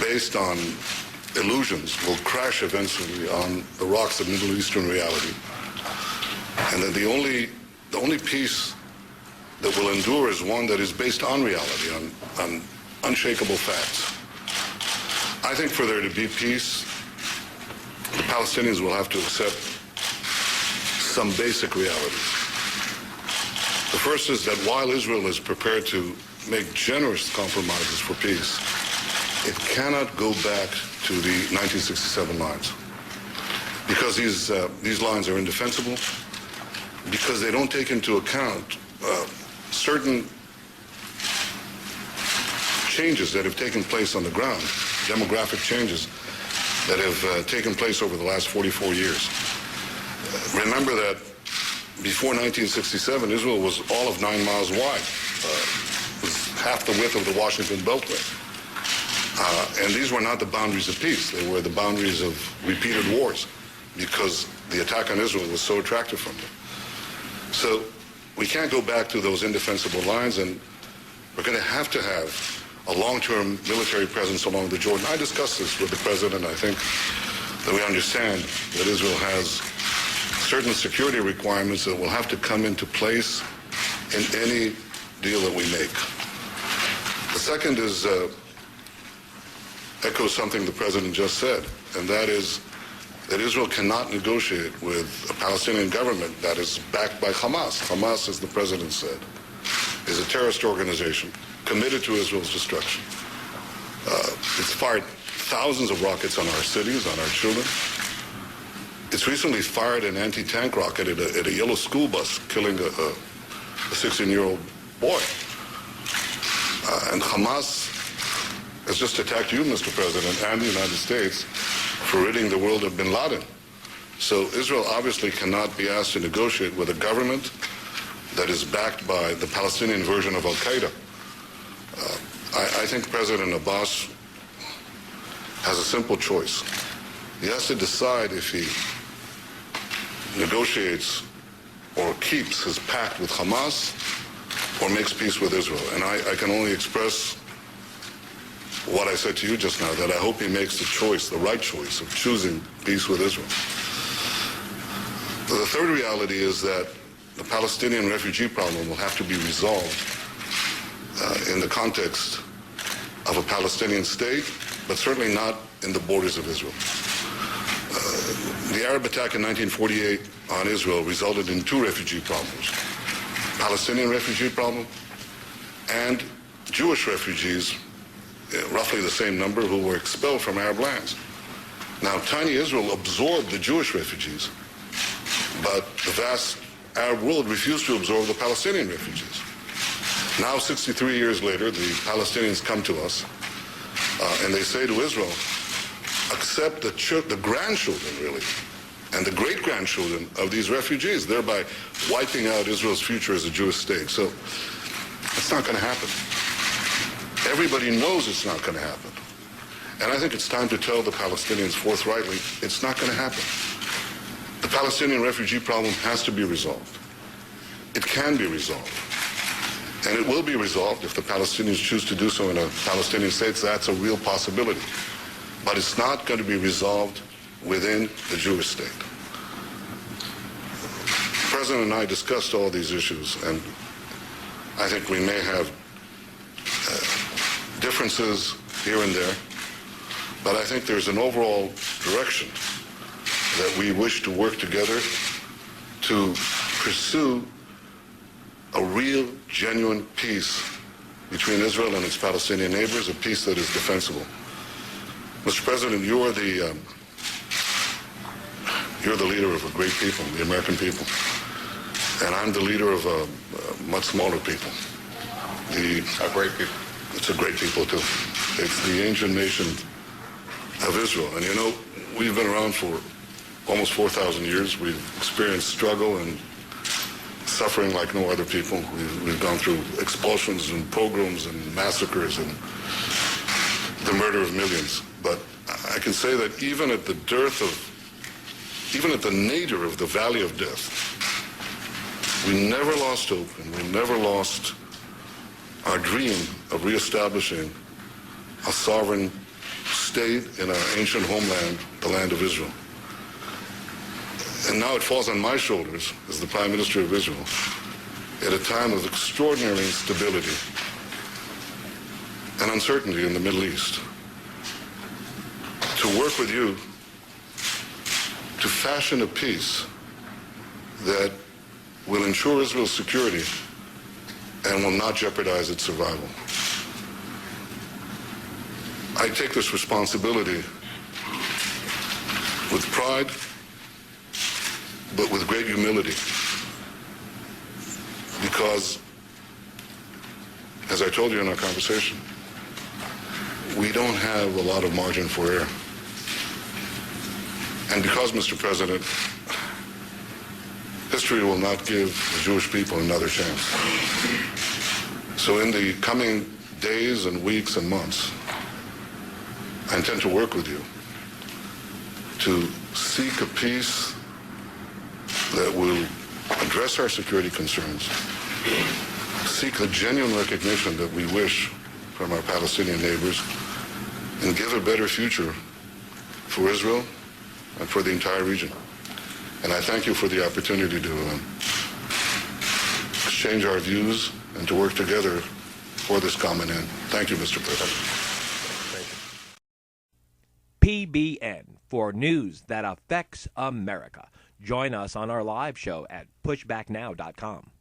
based on illusions will crash eventually on the rocks of Middle Eastern reality. And that the only peace that will endure is one that is based on reality, on unshakable facts. I think for there to be peace, the Palestinians will have to accept some basic realities. The first is that while Israel is prepared to make generous compromises for peace, it cannot go back to the 1967 lines, because these lines are indefensible, because they don't take into account certain changes that have taken place on the ground, demographic changes that have taken place over the last 44 years. Remember that before 1967, Israel was all of 9 miles wide, was half the width of the Washington Beltway. And these were not the boundaries of peace. They were the boundaries of repeated wars, because the attack on Israel was so attractive from them. So we can't go back to those indefensible lines, and we're going to have a long-term military presence along the Jordan. I discussed this with the president. I think that we understand that Israel has certain security requirements that will have to come into place in any deal that we make. The second is echoes something the president just said, and that is that Israel cannot negotiate with a Palestinian government that is backed by Hamas. Hamas, as the president said, is a terrorist organization committed to Israel's destruction. It's fired thousands of rockets on our cities, on our children. It's recently fired an anti-tank rocket at a yellow school bus, killing a 16-year-old boy. And Hamas has just attacked you, Mr. President, and the United States for ridding the world of bin Laden. So Israel obviously cannot be asked to negotiate with a government that is backed by the Palestinian version of Al-Qaeda. I think President Abbas has a simple choice. He has to decide if he negotiates or keeps his pact with Hamas or makes peace with Israel. And I can only express what I said to you just now, that I hope he makes the choice, the right choice of choosing peace with Israel. The third reality is that the Palestinian refugee problem will have to be resolved in the context of a Palestinian state, but certainly not in the borders of Israel. The Arab attack in 1948 on Israel resulted in two refugee problems: Palestinian refugee problem and Jewish refugees, roughly the same number, who were expelled from Arab lands. Now, tiny Israel absorbed the Jewish refugees, but the vast Arab world refused to absorb the Palestinian refugees. Now, 63 years later, the Palestinians come to us and they say to Israel, accept the grandchildren, really, and the great-grandchildren of these refugees, thereby wiping out Israel's future as a Jewish state. So it's not going to happen. Everybody knows it's not going to happen. And I think it's time to tell the Palestinians forthrightly, it's not going to happen. The Palestinian refugee problem has to be resolved. It can be resolved. And it will be resolved if the Palestinians choose to do so in a Palestinian state. That's a real possibility. But it's not going to be resolved within the Jewish state. The President and I discussed all these issues, and I think we may have differences here and there, but I think there's an overall direction that we wish to work together to pursue a real, genuine peace between Israel and its Palestinian neighbors, a peace that is defensible. Mr. President, you're the leader of a great people, the American people, and I'm the leader of a much smaller people. A great people. It's a great people, too. It's the ancient nation of Israel. And, you know, we've been around for almost 4,000 years. We've experienced struggle and suffering like no other people. We've gone through expulsions and pogroms and massacres and the murder of millions. But I can say that even at the nadir of the valley of death, we never lost hope, and we never lost our dream of reestablishing a sovereign stayed in our ancient homeland, the land of Israel. And now it falls on my shoulders as the Prime Minister of Israel at a time of extraordinary instability and uncertainty in the Middle East to work with you to fashion a peace that will ensure Israel's security and will not jeopardize its survival. I take this responsibility with pride, but with great humility, because, as I told you in our conversation, we don't have a lot of margin for error. And because, Mr. President, history will not give the Jewish people another chance. So in the coming days and weeks and months, I intend to work with you to seek a peace that will address our security concerns, seek the genuine recognition that we wish from our Palestinian neighbors, and give a better future for Israel and for the entire region. And I thank you for the opportunity to exchange our views and to work together for this common end. Thank you, Mr. President. PBN, for news that affects America. Join us on our live show at pushbacknow.com.